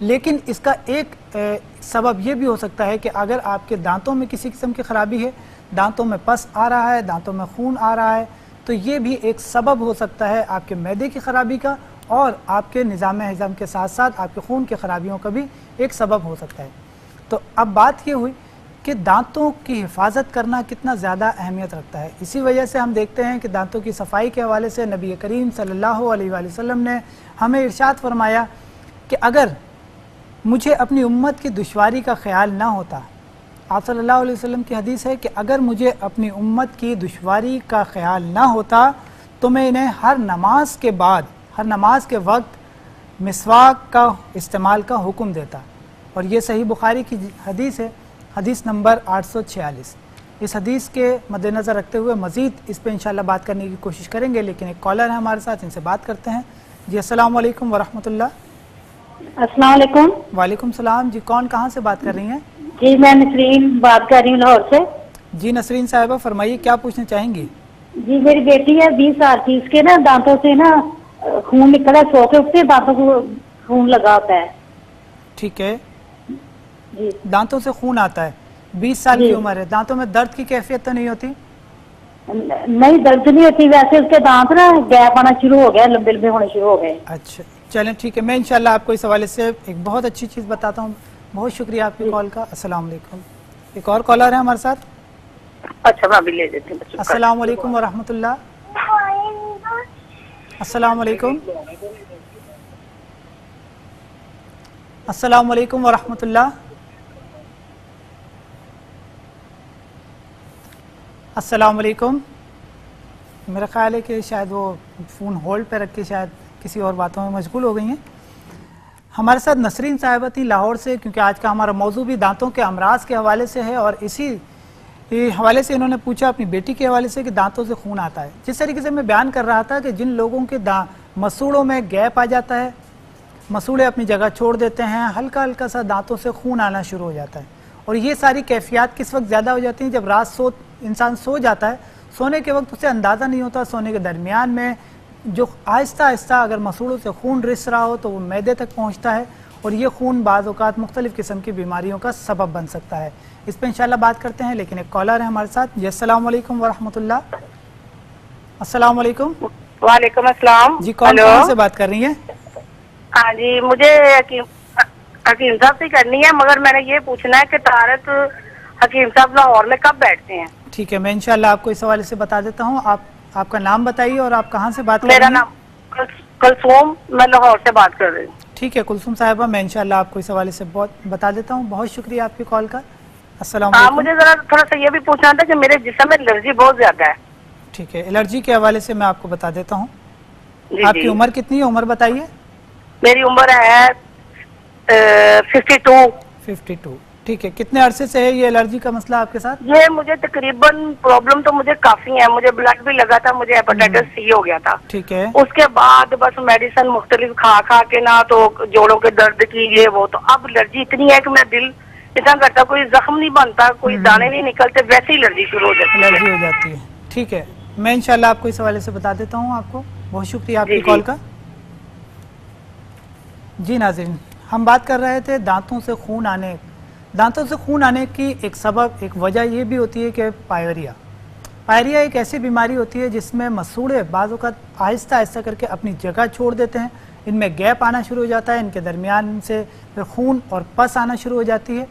لیکن اس کا ایک سبب یہ بھی ہو سکتا ہے کہ اگر آپ کے دانتوں میں کسی قسم کی خرابی ہے، دانتوں میں پس آ رہا ہے، دانتوں میں خون آ رہا ہے، تو یہ بھی ایک سبب ہو سکتا ہے آپ کے معدے کی خرابی کا، اور آپ کے نظام ہضم کے ساتھ ساتھ آپ کے خون کی خرابیوں کا بھی ایک سبب ہو سکتا ہے۔ تو اب بات یہ ہوئی کہ دانتوں کی حفاظت کرنا کتنا زیادہ اہمیت رکھتا ہے۔ اسی وجہ سے ہم دیکھتے ہیں کہ دانتوں کی صفائی کے حوالے سے نبی کریم صلی اللہ علیہ وآلہ وسلم نے ہمیں ارشاد فرمایا کہ اگر مجھے اپنی امت کی دشواری کا خیال نہ ہوتا، آپ صلی اللہ علیہ وسلم کی حدیث ہے کہ اگر مجھے اپنی امت کی دشواری کا خیال نہ ہوتا تو میں انہیں ہر نماز کے بعد، ہر نماز کے وقت مسواک کا استعمال کا حکم دیتا، اور یہ صحیح بخاری کی حدیث ہے، حدیث نمبر 846۔ اس حدیث کے مد نظر رکھتے ہوئے مزید اس پہ انشاءاللہ بات کرنے کی کوشش کریں گے، لیکن ایک کالر ہے ہمارے ساتھ، ان سے بات کرتے ہیں۔ جی السلام علیکم ورحمۃ اللہ۔ السلام علیکم۔ وعلیکم السلام۔ جی کون کہاں سے بات کر رہی ہیں؟ جی میں نسرین بات کر رہی ہوں لاہور سے۔ جی نسرین صاحبہ فرمائیے، کیا پوچھنا چاہیں گی؟ جی میری بیٹی ہے 20 سال کی، اس کے نا دانتوں سے نا خون نکلا، سو کے اٹھتے دانتوں کو خون لگا ہوتا ہے۔ ٹھیک ہے، جی دانتوں سے خون آتا ہے، 20 سال کی عمر ہے، دانتوں میں درد کی کیفیت تو نہیں ہوتی؟ نہیں درد نہیں ہوتی، ویسے اس کے دانت نا گیپ آنا شروع ہو گیا، لمبے لمبے ہونے شروع ہو گئے۔ اچھا چلیں ٹھیک ہے، میں انشاءاللہ آپ کو اس حوالے سے ایک بہت اچھی چیز بتاتا ہوں۔ بہت شکریہ آپ کی کال کا۔ السلام علیکم۔ ایک اور کالر ہے ہمارے ساتھ۔ اچھا میں بھی لے دیتی ہوں۔ السلام علیکم ورحمۃ اللہ۔ السلام علیکم۔ السلام علیکم ورحمۃ اللہ۔ السلام علیکم۔ میرا خیال ہے کہ شاید وہ فون ہولڈ پہ رکھ کے شاید کسی اور باتوں میں مشغول ہو گئی ہیں۔ ہمارے ساتھ نسرین صاحبہ تھی لاہور سے، کیونکہ آج کا ہمارا موضوع بھی دانتوں کے امراض کے حوالے سے ہے، اور اسی حوالے سے انہوں نے پوچھا اپنی بیٹی کے حوالے سے کہ دانتوں سے خون آتا ہے۔ جس طریقے سے میں بیان کر رہا تھا کہ جن لوگوں کے مسوڑوں میں گیپ آ جاتا ہے، مسوڑے اپنی جگہ چھوڑ دیتے ہیں، ہلکا ہلکا سا دانتوں سے خون آنا شروع ہو جاتا ہے، اور یہ ساری کیفیات کس وقت زیادہ ہو جاتی ہیں؟ جب رات انسان سو جاتا ہے، سونے کے وقت اسے اندازہ نہیں ہوتا، سونے کے درمیان میں جو آہستہ آہستہ اگر مسوڑوں سے خون رس رہا ہو تو وہ معدے تک پہنچتا ہے، اور یہ خون بعض اوقات مختلف قسم کی بیماریوں کا سبب بن سکتا ہے۔ اس پہ انشاءاللہ بات کرتے ہیں، لیکن ایک کالر ہے ہمارے ساتھ۔ جی السلام علیکم ورحمۃ اللہ۔ السلام علیکم۔ وعلیکم السلام۔ جی کون کہاں سے بات کر رہی ہیں؟ ہاں جی مجھے حکیم صاحب سے کرنی ہے، مگر میں نے یہ پوچھنا ہے کہ طارق حکیم صاحب لاہور میں کب بیٹھتے ہیں؟ ٹھیک ہے، میں انشاءاللہ آپ کو اس حوالے سے بتا دیتا ہوں۔ آپ کا نام بتائیے اور آپ کہاں سے بات کر رہی ہیں؟ میرا نام کلثوم، میں لاہور سے بات کر رہی ہوں۔ ٹھیک ہے کلثوم صاحبہ، میں انشاءاللہ آپ کو اس حوالے سے بتا دیتا ہوں۔ بہت شکریہ آپ کی کال کا۔ السلام علیکم۔ مجھے ذرا تھوڑا سا یہ بھی پوچھنا تھا کہ میرے جسم میں الرجی بہت زیادہ ہے۔ ٹھیک ہے، الرجی کے حوالے سے میں آپ کو بتا دیتا ہوں۔ جی آپ کی عمر کتنی ہے؟ عمر بتائیے۔ میری عمر ہے 52۔ 52۔ ٹھیک ہے، کتنے عرصے سے ہے یہ الرجی کا مسئلہ آپ کے ساتھ؟ یہ مجھے تقریباً پرابلم تو مجھے کافی ہے، مجھے بلڈ بھی لگا تھا، مجھے ہیپاٹائٹس سی ہو گیا تھا۔ ٹھیک ہے، اس کے بعد بس میڈیسن مختلف کھا کے نہ تو جوڑوں کے درد کی یہ وہ، تو اب الرجی اتنی ہے کہ میں دل اتنا کرتا، کوئی زخم نہیں بنتا، کوئی دانے نہیں نکلتے، ویسے ہی الرجی شروع ہو جاتی ہے۔ الرجی ہو جاتی ہے۔ ٹھیک ہے، میں انشاءاللہ آپ کو اس حوالے سے بتا دیتا ہوں آپ کو۔ بہت شکریہ آپ کی کال کا۔ جی ناظرین، ہم بات کر رہے تھے دانتوں سے خون آنے۔ دانتوں سے خون آنے کی ایک سبب، ایک وجہ یہ بھی ہوتی ہے کہ پائریا ایک ایسی بیماری ہوتی ہے جس میں مسوڑے بعض اوقات آہستہ آہستہ کر کے اپنی جگہ چھوڑ دیتے ہیں، ان میں گیپ آنا شروع ہو جاتا ہے، ان کے درمیان سے پھر خون اور پس آنا شروع ہو جاتی ہے،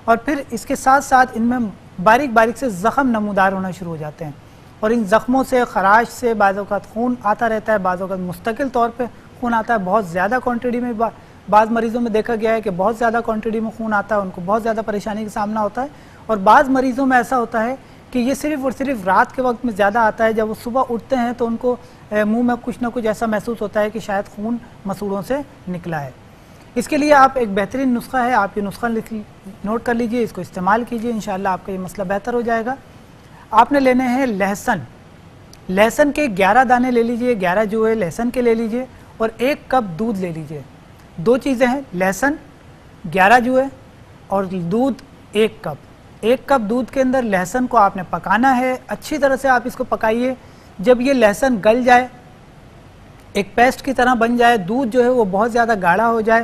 اور پھر اس کے ساتھ ساتھ ان میں باریک باریک سے زخم نمودار ہونا شروع ہو جاتے ہیں، اور ان زخموں سے خراش سے بعض اوقات خون آتا رہتا ہے، بعض اوقات مستقل طور پہ خون آتا ہے، بہت زیادہ کوانٹٹی میں بعض مریضوں میں دیکھا گیا ہے کہ بہت زیادہ کوانٹٹی میں خون آتا ہے، ان کو بہت زیادہ پریشانی کا سامنا ہوتا ہے، اور بعض مریضوں میں ایسا ہوتا ہے کہ یہ صرف اور صرف رات کے وقت میں زیادہ آتا ہے، جب وہ صبح اٹھتے ہیں تو ان کو منہ میں کچھ نہ کچھ ایسا محسوس ہوتا ہے کہ شاید خون مسوڑوں سے نکلا ہے۔ اس کے لیے آپ ایک بہترین نسخہ ہے، آپ یہ نسخہ نوٹ کر لیجئے، اس کو استعمال کیجئے، انشاءاللہ آپ کا یہ مسئلہ بہتر ہو جائے گا۔ آپ نے لینے ہیں لہسن کے 11 دانے لے لیجئے، 11 جو ہے لہسن کے لے لیجئے، اور 1 کپ دودھ لے لیجئے۔ دو چیزیں ہیں، لہسن 11 جو ہے اور دودھ 1 کپ۔ 1 کپ دودھ کے اندر لہسن کو آپ نے پکانا ہے، اچھی طرح سے آپ اس کو پکائیے۔ جب یہ لہسن گل جائے، ایک پیسٹ کی طرح بن جائے، دودھ جو ہے وہ بہت زیادہ گاڑھا ہو جائے،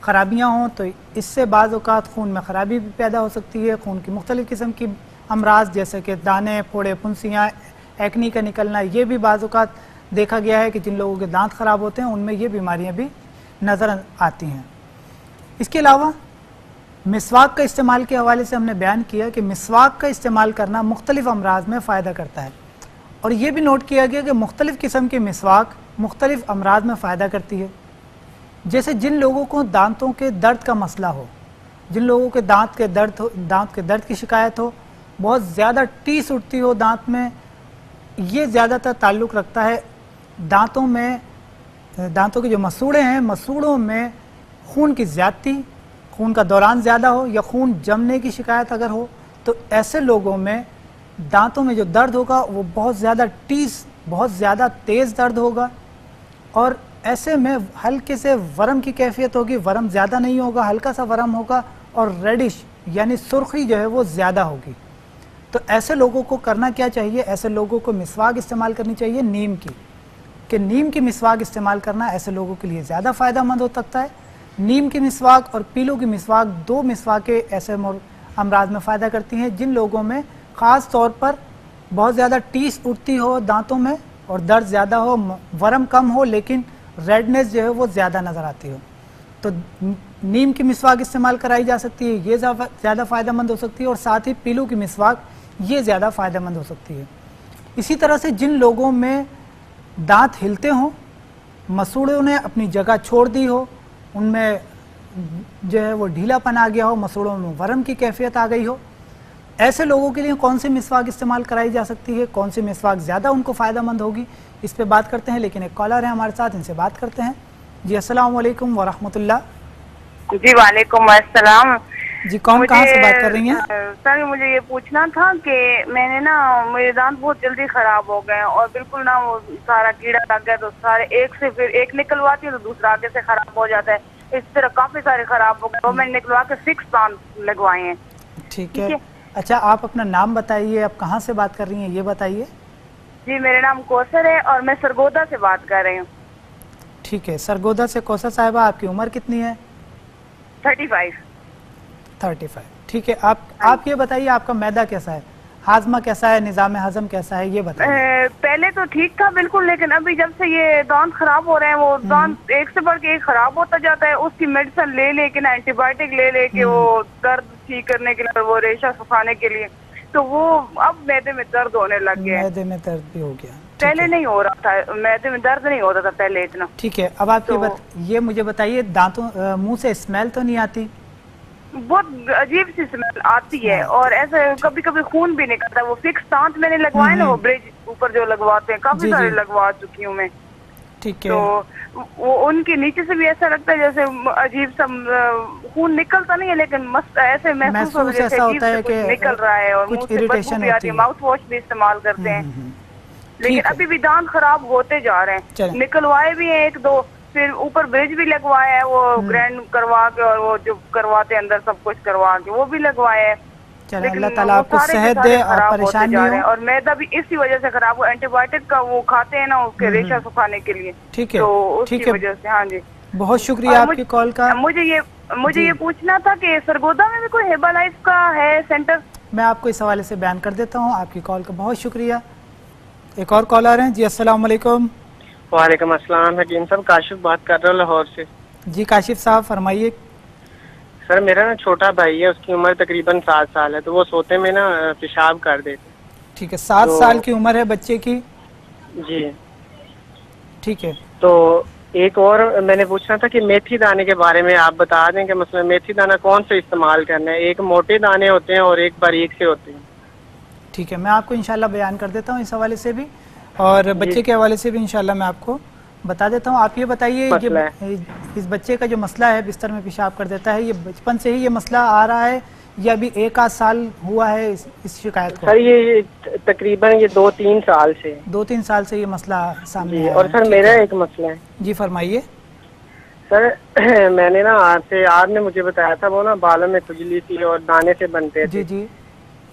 خرابیاں ہوں تو اس سے بعض اوقات خون میں خرابی بھی پیدا ہو سکتی ہے. خون کی مختلف قسم کی امراض جیسے کہ دانے, پھوڑے, پھنسیاں, ایکنی کا نکلنا, یہ بھی بعض اوقات دیکھا گیا ہے کہ جن لوگوں کے دانت خراب ہوتے ہیں ان میں یہ بیماریاں بھی نظر آتی ہیں. اس کے علاوہ مسواک کا استعمال کے حوالے سے ہم نے بیان کیا کہ مسواک کا استعمال کرنا مختلف امراض میں فائدہ کرتا ہے, اور یہ بھی نوٹ کیا گیا کہ مختلف قسم کی مسواک مختلف امراض میں فائدہ کرتی ہے. جیسے جن لوگوں کو دانتوں کے درد کا مسئلہ ہو, جن لوگوں کے دانت کے درد کی شکایت ہو, بہت زیادہ ٹیس اٹھتی ہو دانت میں, یہ زیادہ تر تعلق رکھتا ہے دانتوں میں, دانتوں کے جو مسوڑے ہیں مسوڑوں میں خون کی زیادتی, خون کا دوران زیادہ ہو یا خون جمنے کی شکایت اگر ہو, تو ایسے لوگوں میں دانتوں میں جو درد ہوگا وہ بہت زیادہ ٹیس, بہت زیادہ تیز درد ہوگا, اور ایسے میں ہلکے سے ورم کی کیفیت ہوگی, ورم زیادہ نہیں ہوگا, ہلکا سا ورم ہوگا, اور ریڈش یعنی سرخی جو ہے وہ زیادہ ہوگی. تو ایسے لوگوں کو کرنا کیا چاہیے؟ ایسے لوگوں کو مسواک استعمال کرنی چاہیے نیم کی, کہ نیم کی مسواک استعمال کرنا ایسے لوگوں کے لیے زیادہ فائدہ مند ہو سکتا ہے. نیم کی مسواک اور پیلو کی مسواک, دو مسواکیں ایسے امراض میں فائدہ کرتی ہیں جن لوگوں میں خاص طور پر بہت زیادہ ٹیس اٹھتی ہو دانتوں میں اور درد زیادہ ہو, ورم کم ہو لیکن ریڈنس جو ہے وہ زیادہ نظر آتی ہو. تو نیم کی مسواک استعمال کرائی جا سکتی ہے, یہ زیادہ فائدہ مند ہو سکتی ہے, اور ساتھ ہی پیلو کی مسواک یہ زیادہ فائدہ مند ہو سکتی ہے. اسی طرح سے جن لوگوں میں دانت ہلتے ہوں, مسوڑوں نے اپنی جگہ چھوڑ دی ہو, ان میں جو ہے وہ ڈھیلا پن آ گیا ہو, مسوڑوں میں ورم کی کیفیت آ گئی ہو, ایسے لوگوں کے لیے کون سی مسواک استعمال کرائی جا سکتی ہے, کون سی مسواک زیادہ ان کو فائدہ مند ہوگی, اس پہ بات کرتے ہیں. لیکن ایک کالر ہے ہمارے ساتھ, ان سے بات کرتے ہیں. جی السلام علیکم ورحمۃ اللہ. جی وعلیکم السلام. جی کون کہاں سے بات کر رہی ہیں؟ سر مجھے یہ پوچھنا تھا کہ میں نے نا میرے دانت بہت جلدی خراب ہو گئے اور بالکل نا وہ سارا کیڑا لگ گیا, تو سارے ایک سے پھر ایک نکلواتی ہے تو دوسرا آگے سے خراب ہو جاتا ہے, اس طرح کافی سارے خراب ہو گئے, اور میں نے نکلوا کے 6 دانت لگوائے ہیں. ٹھیک ہے. اچھا آپ اپنا نام بتائیے, آپ کہاں سے بات کر رہی ہیں یہ بتائیے. جی میرا نام کوثر ہے اور میں سرگودا سے بات کر رہی ہوں. ٹھیک ہے. سرگودا سے کوثر صاحبہ, آپ کی عمر کتنی ہے؟ 35. ٹھیک ہے. آپ یہ بتائیے آپ کا معدہ کیسا ہے, ہاضمہ کیسا ہے, نظام ہضم کیسا ہے, یہ بتائیے. پہلے تو ٹھیک تھا بالکل, لیکن ابھی جب سے یہ دانت خراب ہو رہے ہیں, وہ دانت ایک سے بڑھ کے ایک خراب ہوتا جاتا ہے. اس کی میڈیسن لے لے کے نا, اینٹی بایوٹک لے لے کے وہ درد ٹھیک کرنے کے لیے, وہ ریشہ سکھانے کے لیے, تو وہ اب معدے میں درد ہونے لگ گیا. معدے میں درد بھی ہو گیا. پہلے نہیں ہو رہا تھا, معدے میں درد نہیں ہوتا تھا پہلے اتنا. ٹھیک ہے. اب آپ یہ مجھے بتائیے, دانتوں منہ سے اسمیل تو نہیں آتی؟ بہت عجیب سی اسمیل آتی ہے, اور ایسے کبھی کبھی خون بھی نکلتا ہے. وہ 6 دانت میں نے لگوائے نا, وہ برج اوپر جو لگواتے ہیں, کافی سارے لگوا چکی ہوں میں. ٹھیک ہے. تو وہ ان کے نیچے سے بھی ایسا لگتا ہے جیسے عجیب سا خون نکلتا نہیں ہے, لیکن ایسے محسوس ہوتا ہے کہ نکل رہا ہے, اور منہ سے بدبو بھی آتی ہے. ماؤتھ واش بھی استعمال کرتے ہیں, لیکن ابھی بھی دانت خراب ہوتے جا رہے ہیں. نکلوائے بھی ہیں 1-2, پھر اوپر برج بھی لگوایا ہے, وہ گرینڈ کروا کے, اور وہ جو کرواتے اندر سب کچھ کروا کے وہ بھی لگوایا ہے. اللہ تعالیٰ آپ کو صحت دے اور پریشان نہیں ہو. اور میدا بھی اسی وجہ سے خراب ہوا, اینٹی بایوٹک کا وہ کھاتے ہیں نا اس کے ریشہ سکھانے کے لیے. ٹھیک ہے. تو اس کی وجہ سے. ہاں جی بہت شکریہ آپ کی کال کا. مجھے یہ پوچھنا تھا کہ سرگودا میں بھی کوئی ہیبا لائف کا ہے سینٹر؟ میں آپ کو اس حوالے سے بیان کر دیتا ہوں. آپ کی کال کا بہت شکریہ. ایک اور کالر ہیں. جی السلام علیکم. وعلیکم السلام. حکیم صاحب کاشف بات کر رہا ہوں لاہور سے. جی کاشف صاحب فرمائیے. سر میرا نا چھوٹا بھائی ہے, اس کی عمر تقریباً 7 سال ہے, تو وہ سوتے میں نا پیشاب کر دیتے. ٹھیک ہے. 7 سال کی عمر ہے بچے کی؟ جی ٹھیک ہے. تو ایک اور میں نے پوچھنا تھا کہ میتھی دانے کے بارے میں آپ بتا دیں کہ مثلا میتھی دانہ کون سے استعمال کرنا ہے, ایک موٹے دانے ہوتے ہیں اور ایک باریک سے ہوتے ہیں. ٹھیک ہے. میں آپ کو انشاءاللہ بیان کر دیتا ہوں اس حوالے سے بھی, اور بچے کے حوالے سے بھی انشاءاللہ میں آپ کو بتا دیتا ہوں. آپ یہ بتائیے, اس بچے کا جو مسئلہ ہے بستر میں پیشاب کر دیتا ہے, یہ بچپن سے ہی یہ مسئلہ آ رہا ہے یا ابھی 1-8 سال ہوا ہے اس شکایت کو؟ سر یہ تقریباً 2-3 سال سے. 2-3 سال سے یہ مسئلہ سامنے آیا ہے. اور سر میرا ایک مسئلہ ہے. جی فرمائیے. سر میں نے نا آپ نے مجھے بتایا تھا وہ نا بالوں میں کھجلی تھی اور دانے سے بنتے تھے. جی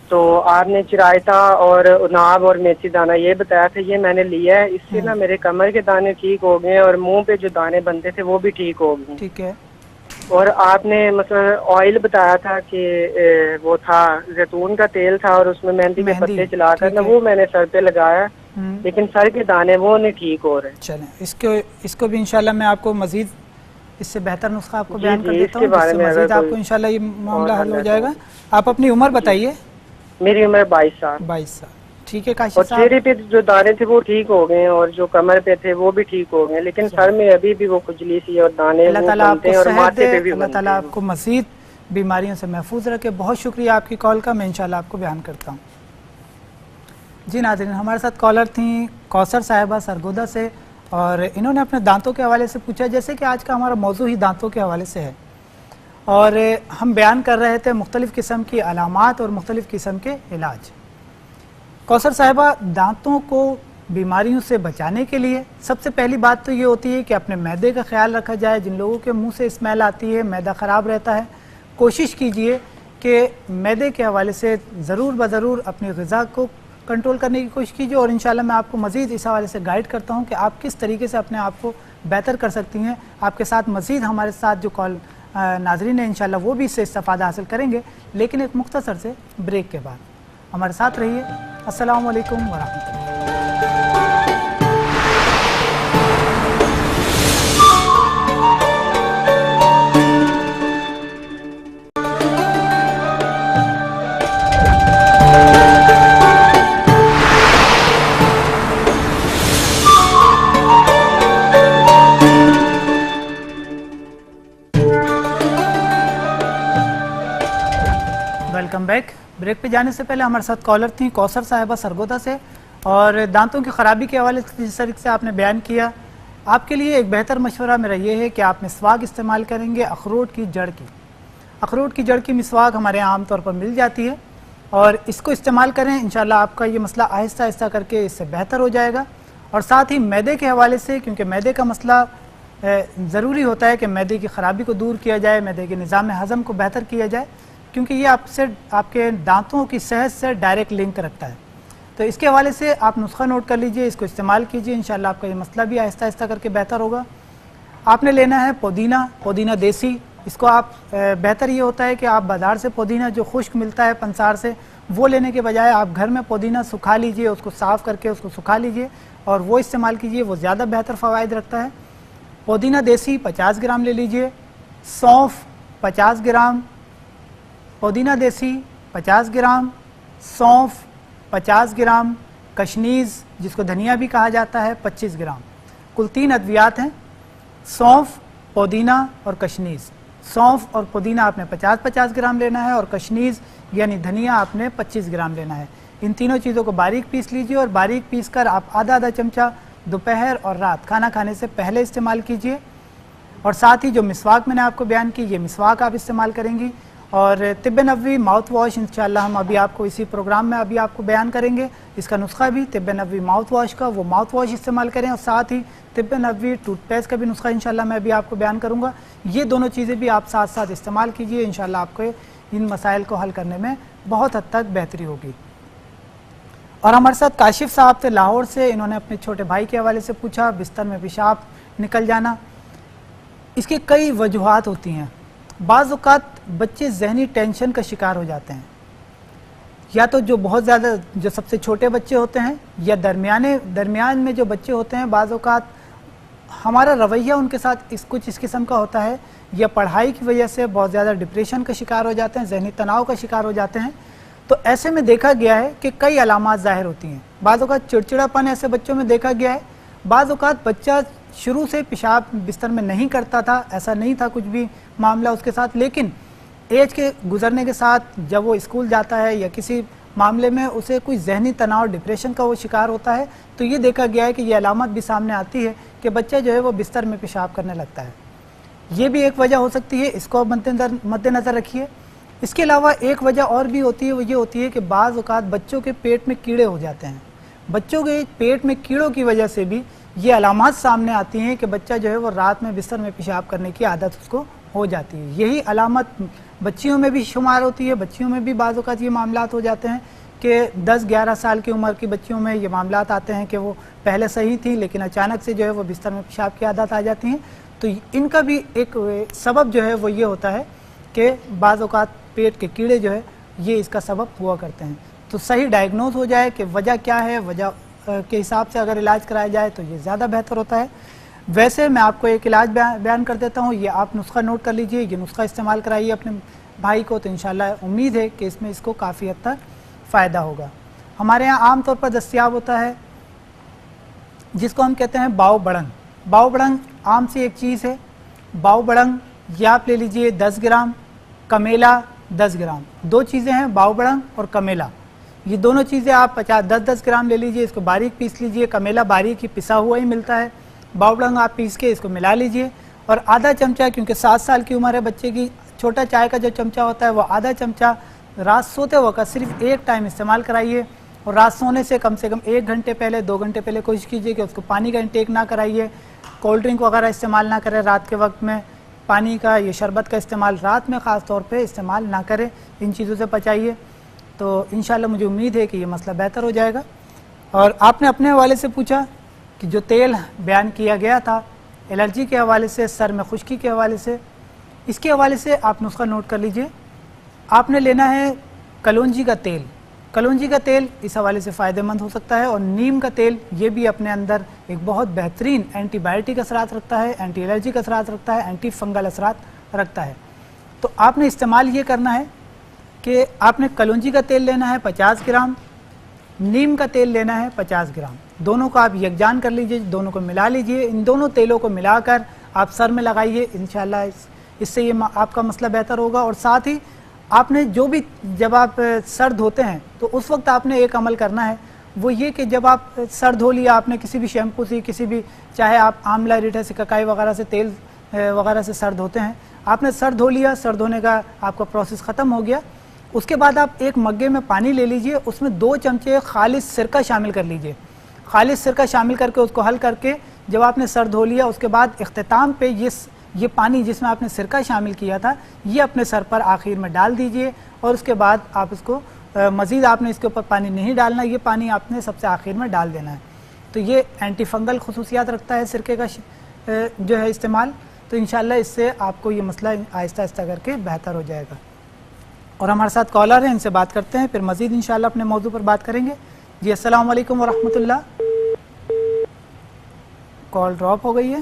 تو آپ نے چرائتا اور ناب اور میتھی دانہ یہ بتایا تھا, یہ میں نے لیا ہے. اس سے نا میرے کمر کے دانے ٹھیک ہو گئے اور منہ پہ جو دانے بنتے تھے وہ بھی ٹھیک ہو گئے. ٹھیک ہے. اور آپ نے مثلا آئل بتایا تھا کہ وہ تھا زیتون کا تیل تھا اور اس میں مہندی کے پتے چلا کر نا وہ میں نے سر پہ لگایا لیکن سر کے دانے وہ نہیں ٹھیک ہو رہے. چلیں اس کو بھی انشاءاللہ میں آپ کو مزید اس سے بہتر نسخہ آپ کو بیان کر دیتا ہوں, جس سے مزید آپ کو انشاءاللہ یہ معاملہ حل ہو جائے گا. آپ اپنی عمر بتائیے. میری عمر 22 سال. 22 سال, ٹھیک ہے کاشف اور صاحب. چہرے پہ جو دانے تھے وہ ٹھیک ہو گئے اور جو کمر پہ تھے وہ بھی ٹھیک ہو گئے, لیکن سر میں ابھی بھی وہ کھجلی سی اور دانے اللہ تعالیٰ آپ کو اور صحت ماتھے دے, پہ بھی اللہ تعالیٰ آپ کو مزید بیماریوں سے محفوظ رکھے. بہت شکریہ آپ کی کال کا, میں انشاءاللہ آپ کو بیان کرتا ہوں. جی ناظرین, ہمارے ساتھ کالر تھیں کوثر صاحبہ سرگودا سے, اور انہوں نے اپنے دانتوں کے حوالے سے پوچھا, جیسے کہ آج کا ہمارا موضوع ہی دانتوں کے حوالے سے ہے, اور ہم بیان کر رہے تھے مختلف قسم کی علامات اور مختلف قسم کے علاج. کوثر صاحبہ, دانتوں کو بیماریوں سے بچانے کے لیے سب سے پہلی بات تو یہ ہوتی ہے کہ اپنے معدے کا خیال رکھا جائے. جن لوگوں کے منہ سے اسمیل آتی ہے, معدہ خراب رہتا ہے, کوشش کیجئے کہ معدے کے حوالے سے ضرور بضرور اپنی غذا کو کنٹرول کرنے کی کوشش کیجئے, اور انشاءاللہ میں آپ کو مزید اس حوالے سے گائیڈ کرتا ہوں کہ آپ کس طریقے سے اپنے آپ کو بہتر کر سکتی ہیں. آپ کے ساتھ مزید ہمارے ساتھ جو کال ناظرین ہیں انشاءاللہ وہ بھی اس سے استفادہ حاصل کریں گے, لیکن ایک مختصر سے بریک کے بعد. ہمارے ساتھ رہیے. السلام علیکم ورحمۃ اللہ. Welcome back. بریک پہ جانے سے پہلے ہمارے ساتھ کالر تھیں کوثر صاحبہ سرگودا سے, اور دانتوں کی خرابی کے حوالے سے جس طریقے سے آپ نے بیان کیا, آپ کے لیے ایک بہتر مشورہ میرا یہ ہے کہ آپ مسواک استعمال کریں گے اخروٹ کی جڑ کی. اخروٹ کی جڑ کی مسواک ہمارے یہاں عام طور پر مل جاتی ہے, اور اس کو استعمال کریں. انشاءاللہ آپ کا یہ مسئلہ آہستہ آہستہ کر کے اس سے بہتر ہو جائے گا. اور ساتھ ہی معدے کے حوالے سے, کیونکہ معدے کا مسئلہ ضروری ہوتا ہے کہ معدے کی خرابی کو دور کیا جائے, معدے کے نظام ہضم کو بہتر کیا جائے, کیونکہ یہ آپ کے دانتوں کی صحت سے ڈائریکٹ لنک رکھتا ہے. تو اس کے حوالے سے آپ نسخہ نوٹ کر لیجئے, اس کو استعمال کیجئے, انشاءاللہ آپ کا یہ مسئلہ بھی آہستہ آہستہ کر کے بہتر ہوگا. آپ نے لینا ہے پودینہ دیسی. اس کو آپ بہتر یہ ہوتا ہے کہ آپ بازار سے پودینہ جو خشک ملتا ہے پنسار سے, وہ لینے کے بجائے آپ گھر میں پودینہ سکھا لیجئے, اس کو صاف کر کے اس کو سکھا لیجئے اور وہ استعمال کیجئے, وہ زیادہ بہتر فوائد رکھتا ہے. پودینہ دیسی 50 گرام لے لیجئے, سونف 50 گرام, پودینہ دیسی 50 گرام, سونف 50 گرام, کشنیز جس کو دھنیا بھی کہا جاتا ہے 25 گرام. کل 3 ادویات ہیں, سونف, پودینہ اور کشنیز. سونف اور پودینہ آپ نے 50-50 گرام لینا ہے, اور کشنیز یعنی دھنیا آپ نے 25 گرام لینا ہے. ان تینوں چیزوں کو باریک پیس لیجئے, اور باریک پیس کر آپ آدھا چمچہ دوپہر اور رات کھانا کھانے سے پہلے استعمال کیجئے. اور ساتھ ہی جو مسواک میں نے آپ کو بیان کی, یہ مسواک آپ استعمال کریں گی. اور طب نبوی ماؤتھ واش انشاءاللہ ہم ابھی آپ کو اسی پروگرام میں ابھی آپ کو بیان کریں گے. اس کا نسخہ بھی طب نبوی ماؤتھ واش کا, وہ ماؤتھ واش استعمال کریں, اور ساتھ ہی طب نبوی ٹوتھ پیسٹ کا بھی نسخہ انشاءاللہ میں ابھی آپ کو بیان کروں گا. یہ دونوں چیزیں بھی آپ ساتھ ساتھ استعمال کیجئے, انشاءاللہ آپ کو ان مسائل کو حل کرنے میں بہت حد تک بہتری ہوگی. اور ہمارے ساتھ کاشف صاحب تھے لاہور سے, انہوں نے اپنے چھوٹے بھائی کے حوالے سے پوچھا, بستر میں پیشاب نکل جانا. اس کی کئی وجوہات ہوتی ہیں. بعض اوقات بچے ذہنی ٹینشن کا شکار ہو جاتے ہیں, یا تو جو بہت زیادہ جو سب سے چھوٹے بچے ہوتے ہیں, یا درمیان میں جو بچے ہوتے ہیں, بعض اوقات ہمارا رویہ ان کے ساتھ کچھ اس قسم کا ہوتا ہے, یا پڑھائی کی وجہ سے بہت زیادہ ڈپریشن کا شکار ہو جاتے ہیں, ذہنی تناؤ کا شکار ہو جاتے ہیں. تو ایسے میں دیکھا گیا ہے کہ کئی علامات ظاہر ہوتی ہیں. بعض اوقات چڑچڑاپن ایسے بچوں میں دیکھا گیا ہے. بعض اوقات بچہ شروع سے پیشاب بستر میں نہیں کرتا تھا, ایسا نہیں تھا کچھ بھی معاملہ اس کے ساتھ, لیکن ایج کے گزرنے کے ساتھ جب وہ اسکول جاتا ہے یا کسی معاملے میں اسے کوئی ذہنی تناؤ ڈپریشن کا وہ شکار ہوتا ہے, تو یہ دیکھا گیا ہے کہ یہ علامت بھی سامنے آتی ہے کہ بچہ جو ہے وہ بستر میں پیشاب کرنے لگتا ہے. یہ بھی ایک وجہ ہو سکتی ہے, اس کو مد نظر رکھیے. اس کے علاوہ ایک وجہ اور بھی ہوتی ہے, وہ یہ ہوتی ہے کہ بعض اوقات بچوں کے پیٹ میں کیڑے ہو جاتے ہیں. بچوں کے پیٹ میں کیڑوں کی وجہ سے بھی یہ علامات سامنے آتی ہیں کہ بچہ جو ہے وہ رات میں بستر میں پیشاب کرنے کی عادت اس کو ہو جاتی ہے. یہی علامت بچیوں میں بھی شمار ہوتی ہے. بچیوں میں بھی بعض اوقات یہ معاملات ہو جاتے ہیں کہ 10-11 سال کی عمر کی بچیوں میں یہ معاملات آتے ہیں کہ وہ پہلے صحیح تھیں لیکن اچانک سے جو ہے وہ بستر میں پیشاب کی عادت آ جاتی ہیں. تو ان کا بھی ایک سبب جو ہے وہ یہ ہوتا ہے کہ بعض اوقات پیٹ کے کیڑے جو ہے یہ اس کا سبب ہوا کرتے ہیں. تو صحیح ڈائگنوز ہو جائے کہ وجہ کیا ہے, وجہ کے حساب سے اگر علاج کرایا جائے تو یہ زیادہ بہتر ہوتا ہے. ویسے میں آپ کو ایک علاج بیان کر دیتا ہوں, یہ آپ نسخہ نوٹ کر لیجئے, یہ نسخہ استعمال کرائیے اپنے بھائی کو, تو انشاءاللہ امید ہے کہ اس میں اس کو کافی حد تک فائدہ ہوگا. ہمارے یہاں عام طور پر دستیاب ہوتا ہے جس کو ہم کہتے ہیں باؤ بڑنگ. باؤ بڑنگ عام سی ایک چیز ہے. باؤ بڑنگ یہ آپ لے لیجئے 10 گرام, کمیلا 10 گرام, دو چیزیں ہیں باؤ بڑنگ اور کمیلا. یہ دونوں چیزیں آپ 10-10 گرام لے لیجئے, اس کو باریک پیس لیجئے. کمیلا باریک ہی پسا ہوا ہی ملتا ہے, باؤ بڑنگ آپ پیس کے اس کو ملا لیجئے, اور آدھا چمچہ, کیونکہ 7 سال کی عمر ہے بچے کی, چھوٹا چائے کا جو چمچہ ہوتا ہے وہ آدھا چمچہ رات سوتے وقت صرف ایک ٹائم استعمال کرائیے. اور رات سونے سے کم 1 گھنٹے پہلے 2 گھنٹے پہلے کوشش کیجئے کہ اس کو پانی کا انٹیک نہ کرائیے, کولڈ ڈرنک وغیرہ استعمال نہ کریں رات کے وقت میں, پانی کا یہ شربت کا استعمال رات میں خاص طور پہ استعمال نہ کریں, ان چیزوں سے بچائیے. تو انشاءاللہ مجھے امید ہے کہ یہ مسئلہ بہتر ہو جائے گا. اور آپ نے اپنے حوالے سے پوچھا کہ جو تیل بیان کیا گیا تھا الرجی کے حوالے سے, سر میں خشکی کے حوالے سے, اس کے حوالے سے آپ نسخہ نوٹ کر لیجئے. آپ نے لینا ہے کلونجی کا تیل. کلونجی کا تیل اس حوالے سے فائدہ مند ہو سکتا ہے, اور نیم کا تیل یہ بھی اپنے اندر ایک بہت بہترین اینٹی بائیوٹک اثرات رکھتا ہے, اینٹی الرجک اثرات رکھتا ہے, اینٹی فنگل اثرات رکھتا ہے. تو آپ نے استعمال یہ کرنا ہے کہ آپ نے کلونجی کا تیل لینا ہے 50 گرام, نیم کا تیل لینا ہے 50 گرام. دونوں کو آپ یکجان کر لیجئے, دونوں کو ملا لیجئے. ان دونوں تیلوں کو ملا کر آپ سر میں لگائیے, انشاءاللہ اس سے یہ آپ کا مسئلہ بہتر ہوگا. اور ساتھ ہی آپ نے جو بھی جب آپ سر دھوتے ہیں تو اس وقت آپ نے ایک عمل کرنا ہے, وہ یہ کہ جب آپ سر دھو لیا, آپ نے کسی بھی شیمپو سے, کسی بھی, چاہے آپ آملہ ریٹھا سکاکائی وغیرہ سے, تیل وغیرہ سے سر دھوتے ہیں, آپ نے سر دھو لیا, سر دھونے کا آپ کا پروسیس ختم ہو گیا. اس کے بعد آپ ایک مگے میں پانی لے لیجئے, اس میں 2 چمچے خالص سرکہ شامل کر لیجئے. خالص سرکہ شامل کر کے اس کو حل کر کے جب آپ نے سر دھو لیا, اس کے بعد اختتام پہ یہ پانی جس میں آپ نے سرکہ شامل کیا تھا یہ اپنے سر پر آخر میں ڈال دیجئے. اور اس کے بعد آپ اس کو مزید آپ نے اس کے اوپر پانی نہیں ڈالنا, یہ پانی آپ نے سب سے آخر میں ڈال دینا ہے. تو یہ اینٹی فنگل خصوصیات رکھتا ہے سرکے کا جو ہے استعمال. تو انشاءاللہ اس سے آپ کو یہ مسئلہ آہستہ آہستہ کر کے بہتر ہو جائے گا. اور ہمارے ساتھ کالر ہیں, ان سے بات کرتے ہیں, پھر مزید انشاءاللہ اپنے موضوع پر بات کریں گے. جی السلام علیکم ورحمۃ اللہ. کال ڈراپ ہو گئی ہے.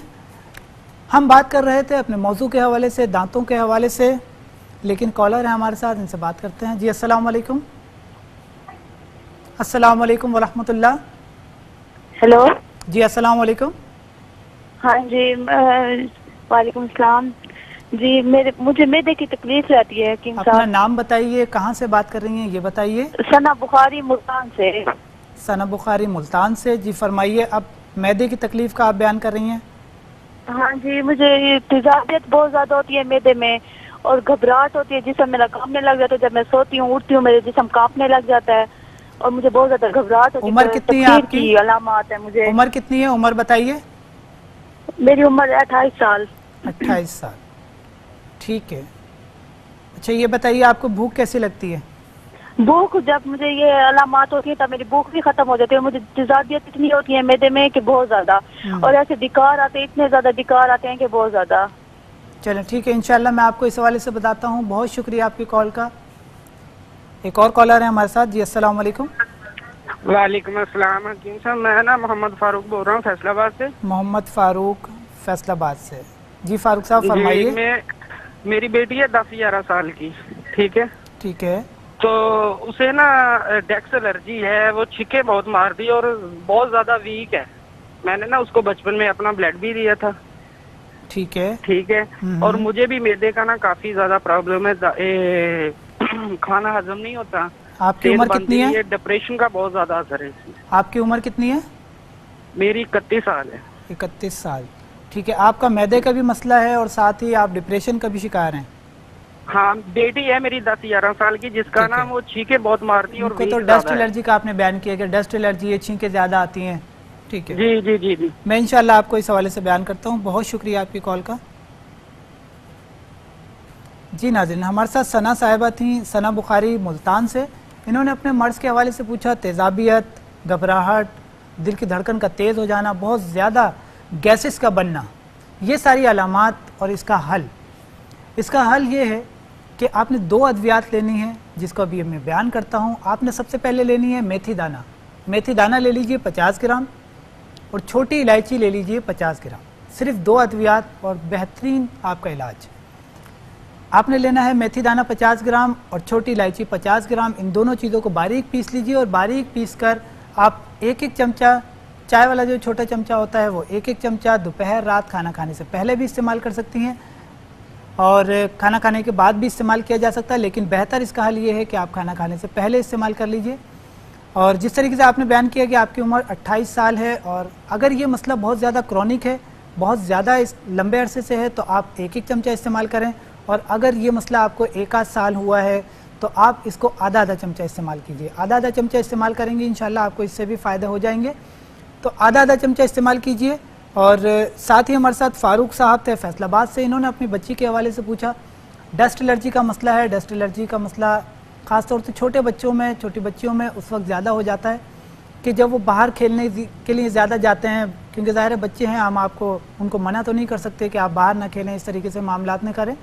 ہم بات کر رہے تھے اپنے موضوع کے حوالے سے, دانتوں کے حوالے سے, لیکن کالر ہیں ہمارے ساتھ, ان سے بات کرتے ہیں. جی السلام علیکم. السلام علیکم ورحمۃ اللہ. ہیلو. جی السلام علیکم. ہاں جی وعلیکم السلام. جی مجھے معدے کی تکلیف رہتی ہے. اپنا نام بتائیے, کہاں سے بات کر رہی ہیں یہ بتائیے. ثنا بخاری ملتان سے. ثنا بخاری ملتان سے. جی فرمائیے, اب معدے کی تکلیف کا آپ بیان کر رہی ہیں. ہاں جی, مجھے تیزابیت بہت زیادہ ہوتی ہے معدے میں, اور گھبراہٹ ہوتی ہے, جسم میرا کانپنے لگ جاتا ہے. جب میں سوتی ہوں اٹھتی ہوں میرے جسم کانپنے لگ جاتا ہے, اور مجھے بہت زیادہ گھبراہٹ ہوتی ہے. عمر کتنی ہے آپ کی؟ علامات ہیں مجھے. عمر کتنی ہے, عمر بتائیے. میری عمر 28 سال. 28 سال, ٹھیک ہے. اچھا یہ بتائیے آپ کو بھوک کیسی لگتی ہے؟ بھوک, جب مجھے یہ علامات ہوتی ہے تب میری بھوک بھی ختم ہو جاتی ہے. مجھے تیزابیت اتنی ہوتی ہے معدے میں کہ بہت زیادہ, اور ایسے ڈکار آتے ہیں, اتنے زیادہ ڈکار آتے ہیں کہ بہت زیادہ. چلیں ٹھیک ہے, انشاءاللہ میں آپ کو اس حوالے سے بتاتا ہوں. بہت شکریہ آپ کی کال کا. ایک اور کالر ہے ہمارے ساتھ. جی السلام علیکم. وعلیکم السلام حکیم صاحب. میں نا محمد فاروق بول رہا ہوں فیصل آباد سے. محمد فاروق فیصل آباد سے. جی فاروق صاحب فرمائیے. میری بیٹی ہے 10-11 سال کی, ٹھیک ہے. ٹھیک ہے. تو اسے نا ڈیکس الرجی ہے, وہ چھکے بہت مارتی اور بہت زیادہ ویک ہے. میں نے نا اس کو بچپن میں اپنا بلڈ بھی دیا تھا. ٹھیک ہے. ٹھیک ہے. اور مجھے بھی معدے کا نا کافی زیادہ پرابلم ہے, کھانا ہضم نہیں ہوتا. آپ کی عمر کتنی ہے؟ ڈپریشن کا بہت زیادہ اثر ہے. آپ کی عمر کتنی ہے؟ میری 31 سال ہے. 31 سال, ٹھیک ہے. آپ کا معدے کا بھی مسئلہ ہے اور ساتھ ہی آپ ڈپریشن کا بھی شکار ہیں. ہاں, بیٹی ہے میری 10-11 سال کی, جس کا نام وہ چھینکیں بہت مارتی ہے. اور تو ڈسٹ الرجی کا آپ نے بیان کیا کہ ڈسٹ الرجی ہے, چھینکیں زیادہ آتی ہیں. ٹھیک ہے. جی جی جی جی. میں انشاءاللہ آپ کو اس حوالے سے بیان کرتا ہوں. بہت شکریہ آپ کی کال کا. جی ناظرین, ہمارے ساتھ ثنا صاحبہ تھیں ثنا بخاری ملتان سے. انہوں نے اپنے مرض کے حوالے سے پوچھا. تیزابیت, گھبراہٹ, دل کی دھڑکن کا تیز ہو جانا, بہت زیادہ گیسز کا بننا, یہ ساری علامات اور اس کا حل یہ ہے کہ آپ نے 2 ادویات لینی ہیں جس کو ابھی میں بیان کرتا ہوں. آپ نے سب سے پہلے لینی ہے میتھی دانہ لے لیجئے 50 گرام اور چھوٹی الائچی لے لیجئے 50 گرام. صرف 2 ادویات اور بہترین آپ کا علاج. آپ نے لینا ہے میتھی دانہ 50 گرام اور چھوٹی الائچی 50 گرام. ان دونوں چیزوں کو باریک پیس لیجئے اور باریک پیس کر آپ 1 چمچہ چائے والا جو چھوٹا چمچہ ہوتا ہے وہ 1 چمچہ دوپہر رات کھانا کھانے سے پہلے بھی استعمال کر سکتی ہیں اور کھانا کھانے کے بعد بھی استعمال کیا جا سکتا ہے، لیکن بہتر اس کا حل یہ ہے کہ آپ کھانا کھانے سے پہلے استعمال کر لیجئے. اور جس طریقے سے آپ نے بیان کیا کہ آپ کی عمر 28 سال ہے اور اگر یہ مسئلہ بہت زیادہ کرونک ہے، بہت زیادہ لمبے عرصے سے ہے، تو آپ 1 چمچہ استعمال کریں. اور اگر یہ مسئلہ آپ کو 1 آدھ سال ہوا ہے تو آپ اس کو آدھا چمچہ استعمال کیجئے. آدھا چمچہ استعمال کریں گے انشاءاللہ آپ کو اس سے بھی فائدہ ہو جائیں گے. تو آدھا چمچہ استعمال کیجئے. اور ساتھ ہی ہمارے ساتھ فاروق صاحب تھے فیصل آباد سے. انہوں نے اپنی بچی کے حوالے سے پوچھا. ڈسٹ الرجی کا مسئلہ ہے. ڈسٹ الرجی کا مسئلہ خاص طور سے چھوٹی بچیوں میں اس وقت زیادہ ہو جاتا ہے کہ جب وہ باہر کھیلنے کے لیے زیادہ جاتے ہیں، کیونکہ ظاہر بچے ہیں، ہم ان کو منع تو نہیں کر سکتے کہ آپ باہر نہ کھیلیں، اس طریقے سے معاملات نہ کریں.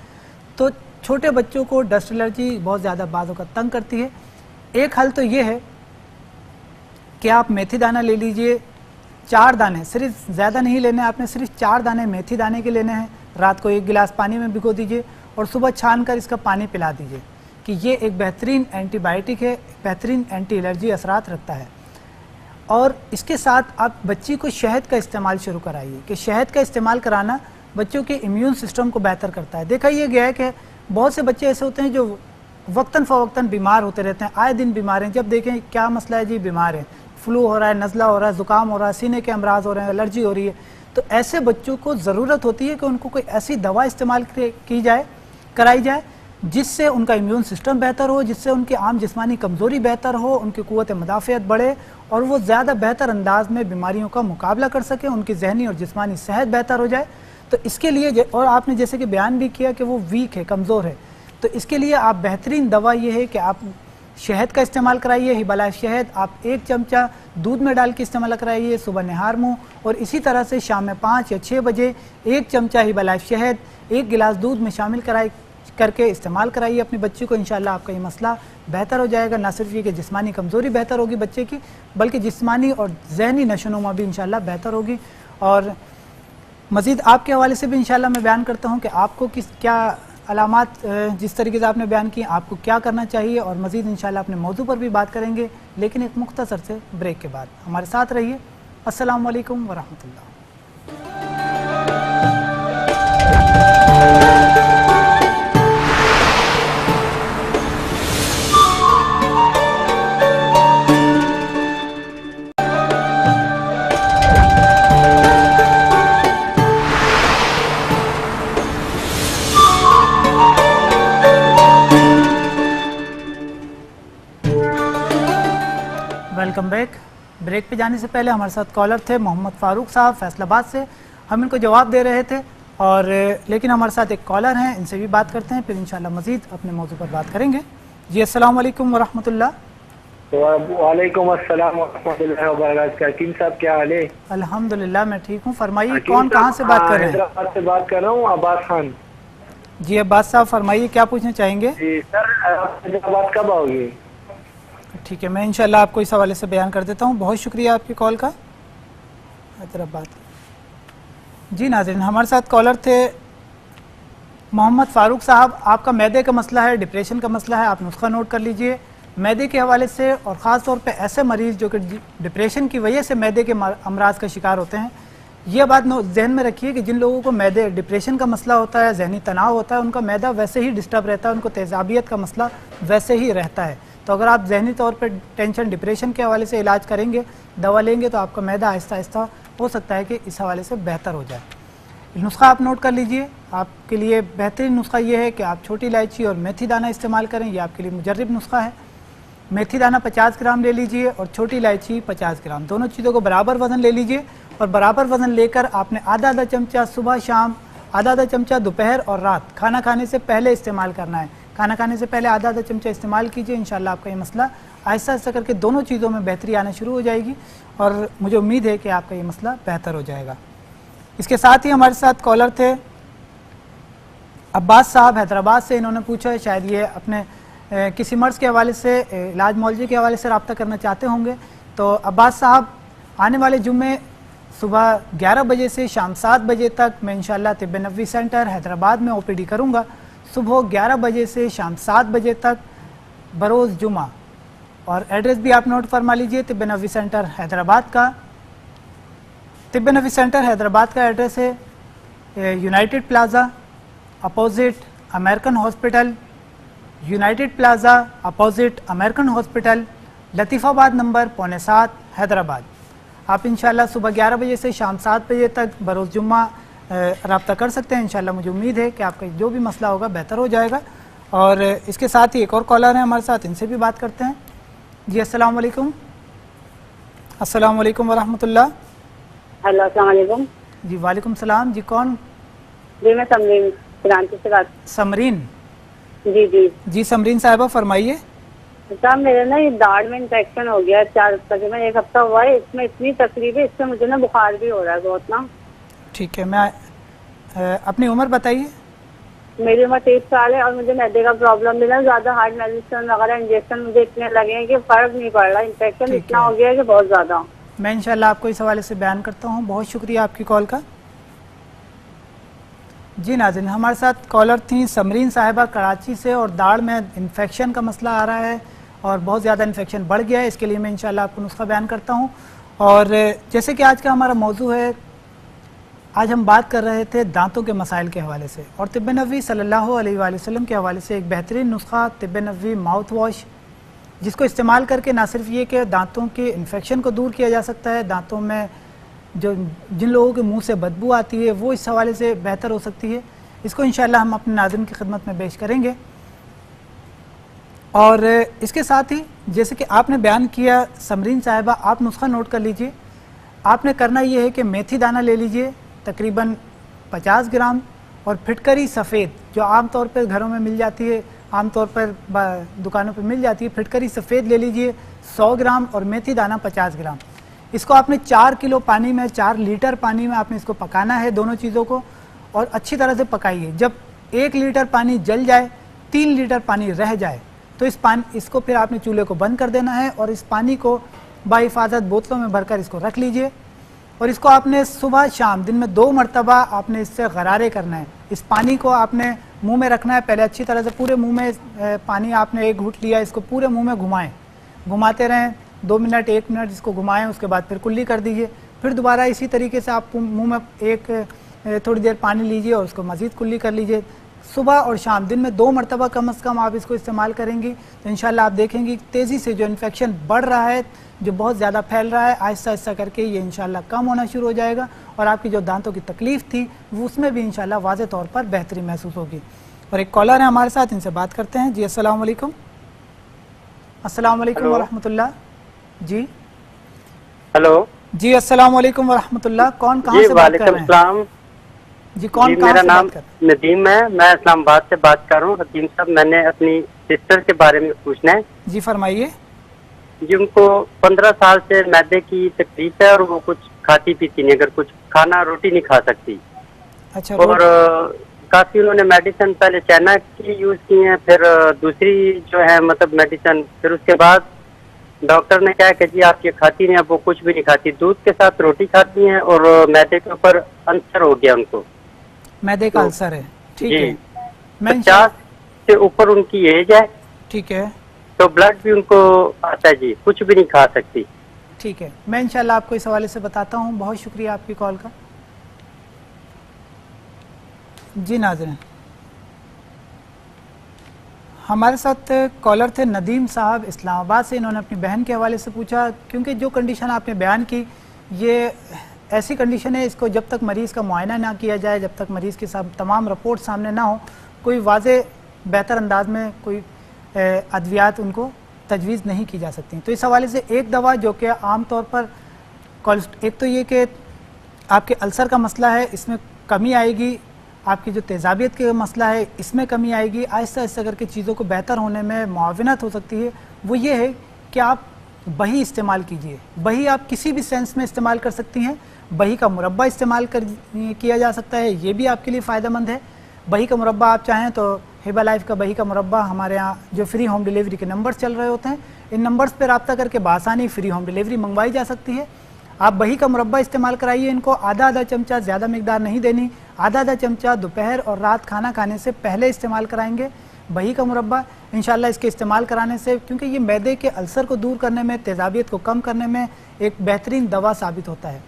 تو چھوٹے بچوں کو ڈسٹ الرجی بہت زیادہ بعض اوقات تنگ کرتی ہے. ایک حل تو یہ ہے کہ آپ میتھی دانہ لے لیجئے 4 دانے، صرف زیادہ نہیں لینے، آپ نے صرف 4 دانے میتھی دانے کے لینے ہیں. رات کو 1 گلاس پانی میں بھگو دیجئے اور صبح چھان کر اس کا پانی پلا دیجئے کہ یہ ایک بہترین اینٹی بائیوٹک ہے، بہترین اینٹی الرجی اثرات رکھتا ہے. اور اس کے ساتھ آپ بچی کو شہد کا استعمال شروع کرائیے کہ شہد کا استعمال کرانا بچوں کے امیون سسٹم کو بہتر کرتا ہے. دیکھا یہ گیا ہے کہ بہت سے بچے ایسے ہوتے ہیں جو وقتاً فوقتاً بیمار ہوتے رہتے ہیں، آئے دن بیمار ہیں. جب دیکھیں کیا مسئلہ ہے، جی بیمار ہیں، فلو ہو رہا ہے، نزلہ ہو رہا ہے، زکام ہو رہا ہے، سینے کے امراض ہو رہے ہیں، الرجی ہو رہی ہے. تو ایسے بچوں کو ضرورت ہوتی ہے کہ ان کو کوئی ایسی دوا استعمال کرائی جائے جس سے ان کا امیون سسٹم بہتر ہو، جس سے ان کی عام جسمانی کمزوری بہتر ہو، ان کی قوت مدافعت بڑھے اور وہ زیادہ بہتر انداز میں بیماریوں کا مقابلہ کر سکیں، ان کی ذہنی اور جسمانی صحت بہتر ہو جائے. تو اس کے لیے اور آپ نے جیسے کہ بیان بھی کیا کہ وہ ویک ہے، کمزور ہے، تو اس کے لیے آپ بہترین دوا یہ ہے کہ آپ شہد کا استعمال کرائیے. ہبالہ شہد آپ 1 چمچہ دودھ میں ڈال کے استعمال کرائیے صبح نہار منہ، اور اسی طرح سے شام میں 5 یا 6 بجے 1 چمچہ ہبالہ شہد 1 گلاس دودھ میں شامل کر کے استعمال کرائیے اپنی بچی کو. انشاءاللہ آپ کا یہ مسئلہ بہتر ہو جائے گا. نہ صرف یہ کہ جسمانی کمزوری بہتر ہوگی بچے کی، بلکہ جسمانی اور ذہنی نشوونما بھی انشاءاللہ بہتر ہوگی. اور مزید آپ کے حوالے سے بھی انشاءاللہ میں بیان کرتا ہوں کہ آپ کو کیا علامات جس طریقے سے آپ نے بیان کی، آپ کو کیا کرنا چاہیے، اور مزید انشاءاللہ اپنے موضوع پر بھی بات کریں گے، لیکن ایک مختصر سے بریک کے بعد. ہمارے ساتھ رہیے. السلام علیکم ورحمۃ اللہ. Welcome back. بریک پہ جانے سے پہلے ہمارے ساتھ کالر تھے محمد فاروق صاحب فیصل آباد سے. ہم ان کو جواب دے رہے تھے اور لیکن ہمارے ساتھ ایک کالر ہیں، ان سے بھی بات کرتے ہیں، پھر انشاءاللہ مزید اپنے موضوع پر بات کریں گے. جی السلام علیکم ورحمۃ اللہ. وعلیکم السلام ورحمۃ اللہ وبرکاتہ. حکیم صاحب کیا حال ہے؟ الحمدللہ میں ٹھیک ہوں. فرمائیے کون کہاں سے بات کر رہے ہیں؟ حیدرآباد سے بات کر رہا ہوں، عباس خان. جی عباس صاحب فرمائیے کیا پوچھنا چاہیں گے؟ جی سر، حیدرآباد کب آؤ گے؟ ٹھیک ہے، میں انشاءاللہ آپ کو اس حوالے سے بیان کر دیتا ہوں. بہت شکریہ آپ کی کال کا. حیدرآباد. جی ناظرین، ہمارے ساتھ کالر تھے محمد فاروق صاحب. آپ کا معدے کا مسئلہ ہے، ڈپریشن کا مسئلہ ہے. آپ نسخہ نوٹ کر لیجئے معدے کے حوالے سے، اور خاص طور پہ ایسے مریض جو کہ ڈپریشن کی وجہ سے معدے کے امراض کا شکار ہوتے ہیں. یہ بات ذہن میں رکھیے کہ جن لوگوں کو معدے ڈپریشن کا مسئلہ ہوتا ہے، ذہنی تناؤ ہوتا ہے، ان کا معدہ ویسے ہی ڈسٹرب رہتا ہے، ان کو تیزابیت کا مسئلہ ویسے ہی رہتا ہے. تو اگر آپ ذہنی طور پہ ٹینشن ڈپریشن کے حوالے سے علاج کریں گے، دوا لیں گے، تو آپ کا معدہ آہستہ آہستہ ہو سکتا ہے کہ اس حوالے سے بہتر ہو جائے. نسخہ آپ نوٹ کر لیجئے. آپ کے لیے بہترین نسخہ یہ ہے کہ آپ چھوٹی الائچی اور میتھی دانہ استعمال کریں. یہ آپ کے لیے مجرب نسخہ ہے. میتھی دانہ 50 گرام لے لیجئے اور چھوٹی الائچی 50 گرام. دونوں چیزوں کو برابر وزن لے لیجئے، اور برابر وزن لے کر آپ نے آدھا چمچہ صبح شام، آدھا چمچہ دوپہر اور رات کھانا کھانے سے پہلے استعمال کرنا ہے. کھانا کھانے سے پہلے آدھا چمچہ استعمال کیجئے. انشاءاللہ آپ کا یہ مسئلہ آہستہ آہستہ کر کے دونوں چیزوں میں بہتری آنا شروع ہو جائے گی، اور مجھے امید ہے کہ آپ کا یہ مسئلہ بہتر ہو جائے گا. اس کے ساتھ ہی ہمارے ساتھ کالر تھے عباس صاحب حیدرآباد سے. انہوں نے پوچھا ہے شاید یہ اپنے کسی مرض کے حوالے سے علاج معالجے کے حوالے سے رابطہ کرنا چاہتے ہوں گے. تو عباس صاحب آنے والے جمعے صبح 11 بجے سے شام 7 بجے تک میں انشاءاللہ طب نبوی سینٹر حیدرآباد میں OPD کروں گا. صبح 11 بجے سے شام 7 بجے تک بروز جمعہ. اور ایڈریس بھی آپ نوٹ فرما لیجئے طب نبوی سینٹر حیدرآباد کا. طب نبوی سینٹر حیدرآباد کا ایڈریس ہے United Plaza opposite American hospital, United Plaza opposite American hospital, Latifabad number 7 Hyderabad. آپ انشاءاللہ صبح 11 بجے سے شام 7 بجے تک بروز جمعہ رابطہ کر سکتے ہیں. انشاءاللہ مجھے امید ہے کہ آپ کا جو بھی مسئلہ ہوگا بہتر ہو جائے گا. اور اس کے ساتھ ہی ایک اور کالر ہیں ہمارے ساتھ, ان سے بھی بات کرتے ہیں. جی السلام علیکم. السلام علیکم ورحمۃ اللہ. ہیلو السلام علیکم. جی وعلیکم السلام. جی کون؟ جی میں سمرین کرانچی سے بات. سمرین. جی جی جی سمرین صاحبہ فرمائیے. صاحب میرے نا یہ داڑھ میں انفیکشن ہو گیا, تقریباً 1 ہفتہ ہوا ہے. اس میں اتنی تکلیف ہے, اس سے مجھے نا بخار بھی ہو رہا ہے بہت نا. ٹھیک ہے, میں اپنی عمر بتائیے. میری عمر 23 سال ہے اور مجھے میدے کا پرابلم بھی نا, زیادہ ہارڈ میڈیسن وغیرہ انجیکشن مجھے اتنے لگے ہیں کہ فرق نہیں پڑ رہا. انفیکشن اتنا ہو گیا ہے کہ بہت زیادہ. میں انشاءاللہ آپ کو اس حوالے سے بیان کرتا ہوں. بہت شکریہ آپ کی کال کا. جی ناظرین, ہمارے ساتھ کالر تھیں سمرین صاحبہ کراچی سے, اور داڑھ میں انفیکشن کا مسئلہ آ رہا ہے اور بہت زیادہ انفیکشن بڑھ گیا ہے. اس کے لیے میں انشاءاللہ آپ کو نسخہ بیان کرتا ہوں. اور جیسے کہ آج کا ہمارا موضوع ہے, آج ہم بات کر رہے تھے دانتوں کے مسائل کے حوالے سے, اور طب نبوی صلی اللہ علیہ وآلہ وسلم کے حوالے سے ایک بہترین نسخہ طب نبوی ماؤتھ واش, جس کو استعمال کر کے نہ صرف یہ کہ دانتوں کے انفیکشن کو دور کیا جا سکتا ہے, دانتوں میں جن لوگوں کے منہ سے بدبو آتی ہے وہ اس حوالے سے بہتر ہو سکتی ہے. اس کو انشاءاللہ ہم اپنے ناظرین کی خدمت میں پیش کریں گے. اور اس کے ساتھ ہی جیسے کہ آپ نے بیان کیا سمرین صاحبہ, آپ نسخہ نوٹ کر لیجئے. آپ نے کرنا یہ ہے کہ میتھی دانہ لے لیجئے تقریباً 50 گرام, اور پھٹکری سفید جو عام طور پر گھروں میں مل جاتی ہے, عام طور پر دکانوں پہ مل جاتی ہے, پھٹکری سفید لے لیجئے 100 گرام, اور میتھی دانہ 50 گرام. اس کو آپ نے 4 کلو پانی میں, 4 لیٹر پانی میں آپ نے اس کو پکانا ہے, دونوں چیزوں کو, اور اچھی طرح سے پکائیے. جب 1 لیٹر پانی جل جائے, 3 لیٹر پانی رہ جائے, تو اس کو پھر آپ نے چولہے کو بند کر دینا ہے, اور اس پانی کو بحفاظت بوتلوں میں بھر کر اس کو رکھ لیجئے. اور اس کو آپ نے صبح شام دن میں 2 مرتبہ آپ نے اس سے غرارے کرنا ہے. اس پانی کو آپ نے منہ میں رکھنا ہے, پہلے اچھی طرح سے پورے منہ میں پانی آپ نے 1 گھونٹ لیا, اس کو پورے منہ میں گھمائیں, گھماتے رہیں 2 منٹ 1 منٹ اس کو گھمائیں. اس کے بعد پھر کلی کر دیجئے. پھر دوبارہ اسی طریقے سے آپ منہ میں تھوڑی دیر پانی لیجئے اور اس کو مزید کلی کر لیجئے. صبح اور شام دن میں 2 مرتبہ کم از کم آپ اس کو استعمال کریں گی تو انشاءاللہ آپ دیکھیں گی تیزی سے جو انفیکشن بڑھ رہا ہے, جو بہت زیادہ پھیل رہا ہے, آہستہ آہستہ کر کے یہ انشاءاللہ کم ہونا شروع ہو جائے گا, اور آپ کی جو دانتوں کی تکلیف تھی وہ اس میں بھی انشاءاللہ واضح طور پر بہتری محسوس ہوگی. اور ایک کالر ہے ہمارے ساتھ, ان سے بات کرتے ہیں. جی السلام علیکم. السلام علیکم ورحمۃ اللہ. جی ہلو. جی السلام علیکم ورحمۃ اللہ. کون کہاں سے بات کر رہے ہیں؟ السلام. جی کون میرا نام ندیم ہے, میں اسلام آباد سے بات کر رہا ہوں. حکیم صاحب, میں نے اپنی سسٹر کے بارے میں پوچھنا ہے. جی فرمائیے. جی ان کو 15 سال سے معدے کی تکلیف ہے, اور وہ کچھ کھاتی پیتی نہیں, اگر کچھ کھانا روٹی نہیں کھا سکتی. اچھا. اور کافی انہوں نے میڈیسن پہلے چائنا کی یوز کی ہیں, پھر دوسری جو ہے مطلب میڈیسن, پھر اس کے بعد ڈاکٹر نے کہا کہ جی آپ یہ کھاتی نہیں, اب وہ کچھ بھی نہیں کھاتی, دودھ کے ساتھ روٹی کھاتی ہیں, اور معدے کے اوپر السر ہو گیا ان کو. معدے کا السر ہے. ٹھیک ہے. 50 سے اوپر ان کی ایج ہے. ٹھیک ہے. تو بلڈ بھی ان کو آتا ہے, جی کچھ بھی نہیں کھا سکتی. ٹھیک ہے, میں انشاءاللہ آپ کو اس حوالے سے بتاتا ہوں. بہت شکریہ آپ کی کال کا. جی ناظرین, ہمارے ساتھ کالر تھے ندیم صاحب اسلام آباد سے. انہوں نے اپنی بہن کے حوالے سے پوچھا, کیونکہ جو کنڈیشن آپ نے بیان کی یہ ایسی کنڈیشن ہے, اس کو جب تک مریض کا معائنہ نہ کیا جائے, جب تک مریض کے ساتھ تمام رپورٹ سامنے نہ ہو, کوئی واضح بہتر انداز میں کوئی ادویات ان کو تجویز نہیں کی جا سکتی. تو اس حوالے سے ایک دوا جو کہ عام طور پر ایک تو یہ کہ آپ کے السر کا مسئلہ ہے, اس میں کمی آئے گی, آپ کی جو تیزابیت کا مسئلہ ہے اس میں کمی آئے گی, آہستہ آہستہ کر کے چیزوں کو بہتر ہونے میں معاونت ہو سکتی ہے. وہ یہ ہے کہ آپ بہی استعمال کیجئے. بہی آپ کسی بھی سینس میں استعمال کر سکتی ہیں. بہی کا مربع استعمال کیا جا سکتا ہے, یہ بھی آپ کے لیے فائدہ مند ہے. بہی کا مربع آپ چاہیں تو ہبہ لائف کا بہی کا مربع ہمارے ہاں جو فری ہوم ڈیلیوری کے نمبرز چل رہے ہوتے ہیں, ان نمبرز پہ رابطہ کر کے بآسانی فری ہوم ڈیلیوری منگوائی جا سکتی ہے. آپ بہی کا مربع استعمال کرائیے. ان کو آدھا چمچہ, زیادہ مقدار نہیں دینی, آدھا چمچہ دوپہر اور رات کھانا کھانے سے پہلے استعمال کرائیں گے بہی کا مربع. انشاءاللہ اس کے استعمال کرانے سے, کیونکہ یہ معدے کے السر کو دور کرنے میں, تیزابیت کو کم کرنے میں ایک بہترین دوا ثابت ہوتا ہے.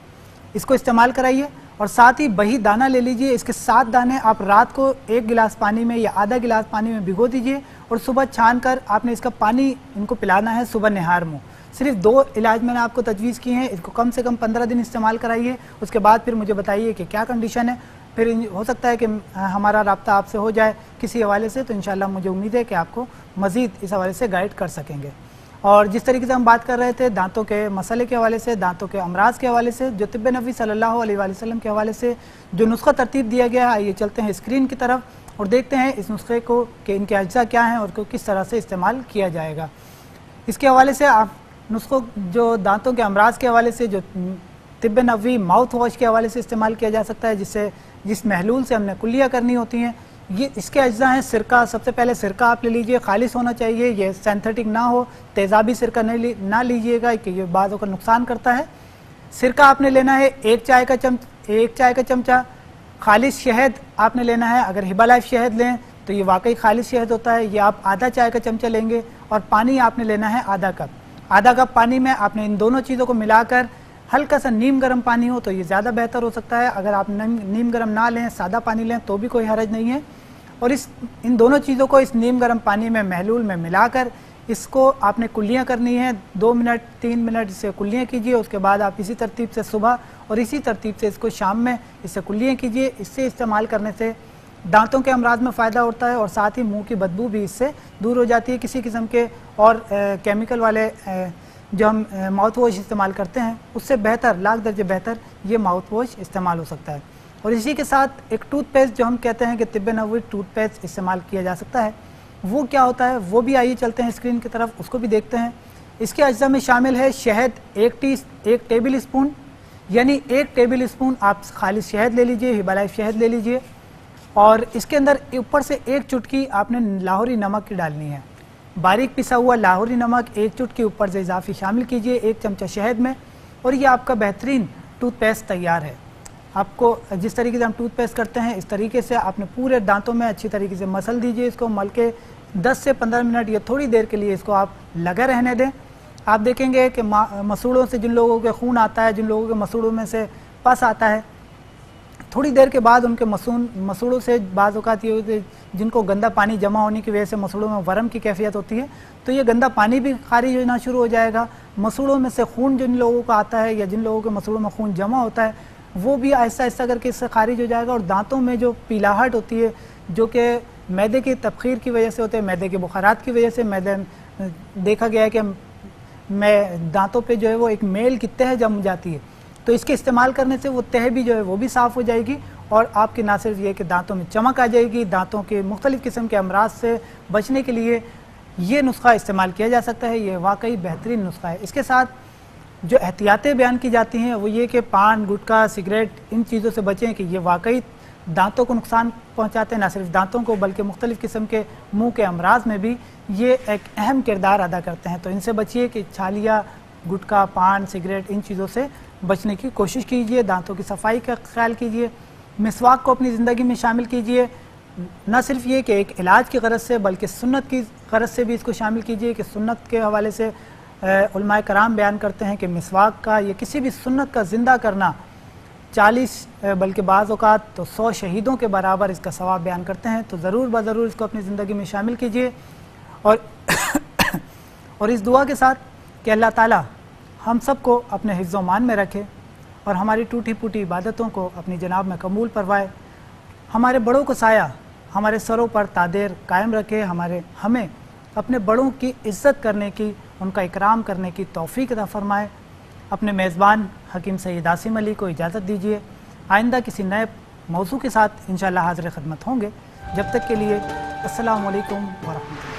اس کو استعمال کرائیے. اور ساتھ ہی بہی دانہ لے لیجئے, اس کے 7 دانے آپ رات کو 1 گلاس پانی میں یا آدھا گلاس پانی میں بھگو دیجئے, اور صبح چھان کر آپ نے اس کا پانی ان کو پلانا ہے صبح نہار منہ. صرف 2 علاج میں نے آپ کو تجویز کی ہیں, اس کو کم سے کم 15 دن استعمال کرائیے. اس کے بعد پھر مجھے بتائیے کہ کیا کنڈیشن ہے, پھر ہو سکتا ہے کہ ہمارا رابطہ آپ سے ہو جائے کسی حوالے سے, تو انشاءاللہ مجھے امید ہے کہ آپ کو مزید اس حوالے سے گائیڈ کر سکیں گے. اور جس طریقے سے ہم بات کر رہے تھے دانتوں کے مسئلے کے حوالے سے, دانتوں کے امراض کے حوالے سے, جو طب نبوی صلی اللہ علیہ وآلہ وسلم کے حوالے سے جو نسخہ ترتیب دیا گیا ہے, آئیے چلتے ہیں اسکرین کی طرف اور دیکھتے ہیں اس نسخے کو کہ ان کے اجزاء کیا ہیں اور کو کس طرح سے استعمال کیا جائے گا. اس کے حوالے سے آپ نسخوں جو دانتوں کے امراض کے حوالے سے جو طب نبوی ماؤتھ واش کے حوالے سے استعمال کیا جا سکتا ہے, جس محلول سے ہم نے کلیہ کرنی ہوتی ہیں, یہ اس کے اجزاء ہیں. سرکہ, سب سے پہلے سرکہ آپ لے لیجئے, خالص ہونا چاہیے, یہ سینتھیٹک نہ ہو, تیزابی سرکہ نہ لیجئے گا کہ یہ بعضوں کا نقصان کرتا ہے. سرکہ آپ نے لینا ہے 1 چائے کا چمچہ. خالص شہد آپ نے لینا ہے, اگر ہبہ لائف شہد لیں تو یہ واقعی خالص شہد ہوتا ہے, یہ آپ آدھا چائے کا چمچہ لیں گے. اور پانی آپ نے لینا ہے آدھا کپ پانی میں آپ نے ان دونوں چیزوں کو ملا کر, ہلکا سا نیم گرم پانی ہو تو یہ زیادہ بہتر ہو سکتا ہے, اگر آپ نیم گرم نہ لیں, سادہ پانی لیں تو بھی کوئی حرج نہیں ہے. اور ان دونوں چیزوں کو اس نیم گرم پانی میں محلول میں ملا کر اس کو آپ نے کلیاں کرنی ہیں. 2 منٹ 3 منٹ اسے کلیاں کیجئے. اس کے بعد آپ اسی ترتیب سے صبح اور اسی ترتیب سے اس کو شام میں اس سے کلیاں کیجئے. اس سے استعمال کرنے سے دانتوں کے امراض میں فائدہ ہوتا ہے, اور ساتھ ہی منہ کی بدبو بھی اس سے دور ہو جاتی ہے. کسی قسم کے اور کیمیکل والے جو ہم ماؤتھ واش استعمال کرتے ہیں اس سے بہتر, لاکھ درجے بہتر یہ ماؤتھ واش استعمال ہو سکتا ہے. اور اسی کے ساتھ ایک ٹوتھ پیسٹ جو ہم کہتے ہیں کہ طب نبوی ٹوتھ پیسٹ استعمال کیا جا سکتا ہے, وہ کیا ہوتا ہے وہ بھی آئیے چلتے ہیں اسکرین کی طرف, اس کو بھی دیکھتے ہیں. اس کے اجزاء میں شامل ہے شہد 1 ٹیبل اسپون, یعنی 1 ٹیبل اسپون آپ خالص شہد لے لیجئے, ہبہ لائف شہد لے لیجئے. اور اس کے اندر اوپر سے 1 چٹکی آپ نے لاہوری نمک کی ڈالنی ہے, باریک پسا ہوا لاہوری نمک 1 چٹکی اوپر سے اضافی شامل کیجئے 1 چمچہ شہد میں, اور یہ آپ کا بہترین ٹوتھ پیسٹ تیار ہے. آپ کو جس طریقے سے ہم ٹوتھ پیسٹ کرتے ہیں اس طریقے سے آپ نے پورے دانتوں میں اچھی طریقے سے مسل دیجئے. اس کو مل کے 10 سے 15 منٹ یا تھوڑی دیر کے لیے اس کو آپ لگا رہنے دیں. آپ دیکھیں گے کہ مسوڑوں سے جن لوگوں کے خون آتا ہے, جن لوگوں کے مسوڑوں میں سے پس آتا ہے, تھوڑی دیر کے بعد ان کے مسوڑوں سے بعض اوقات یہ ہوتے ہیں جن کو گندا پانی جمع ہونے کی وجہ سے مسوڑوں میں ورم کی کیفیت ہوتی ہے, تو یہ گندا پانی بھی خارج ہونا شروع ہو جائے گا. مسوڑوں میں سے خون جن لوگوں کا آتا ہے یا جن لوگوں کے مسوڑوں میں خون جمع ہوتا ہے وہ بھی آہستہ آہستہ کر کے اس سے خارج ہو جائے گا. اور دانتوں میں جو پیلاہٹ ہوتی ہے جو کہ معدے کی تبخیر کی وجہ سے ہوتے ہیں, معدے کے بخارات کی وجہ سے, دیکھا گیا ہے کہ دانتوں پہ جو ہے وہ ایک میل کی تہ جم جاتی ہے, تو اس کے استعمال کرنے سے وہ تہ بھی جو ہے وہ بھی صاف ہو جائے گی, اور آپ کے نہ صرف یہ کہ دانتوں میں چمک آ جائے گی. دانتوں کے مختلف قسم کے امراض سے بچنے کے لیے یہ نسخہ استعمال کیا جا سکتا ہے. یہ واقعی بہترین نسخہ ہے. اس کے ساتھ جو احتیاطیں بیان کی جاتی ہیں وہ یہ کہ پان, گٹکا, سگریٹ ان چیزوں سے بچیں کہ یہ واقعی دانتوں کو نقصان پہنچاتے ہیں. نہ صرف دانتوں کو بلکہ مختلف قسم کے منہ کے امراض میں بھی یہ ایک اہم کردار ادا کرتے ہیں. تو ان سے بچیے کہ چھالیا, گٹکا, پان, سگریٹ ان چیزوں سے بچنے کی کوشش کیجئے. دانتوں کی صفائی کا خیال کیجئے. مسواک کو اپنی زندگی میں شامل کیجئے. نہ صرف یہ کہ ایک علاج کی غرض سے بلکہ سنت کی غرض سے بھی اس کو شامل کیجئے کہ سنت کے حوالے سے علماء کرام بیان کرتے ہیں کہ مسواک کا یا کسی بھی سنت کا زندہ کرنا 40 بلکہ بعض اوقات تو 100 شہیدوں کے برابر اس کا ثواب بیان کرتے ہیں. تو ضرور بضرور اس کو اپنی زندگی میں شامل کیجئے. اور اس دعا کے ساتھ کہ اللہ تعالی ہم سب کو اپنے حفظ و مان میں رکھے اور ہماری ٹوٹی پھوٹی عبادتوں کو اپنی جناب میں قبول فرمائے. ہمارے بڑوں کو سایہ ہمارے سروں پر تادیر قائم رکھے. ہمیں اپنے بڑوں کی عزت کرنے کی, ان کا اکرام کرنے کی توفیق عطا فرمائے. اپنے میزبان حکیم سید عاصم علی کو اجازت دیجیے. آئندہ کسی نئے موضوع کے ساتھ انشاءاللہ حاضر خدمت ہوں گے. جب تک کے لیے السلام علیکم ورحمۃ اللہ.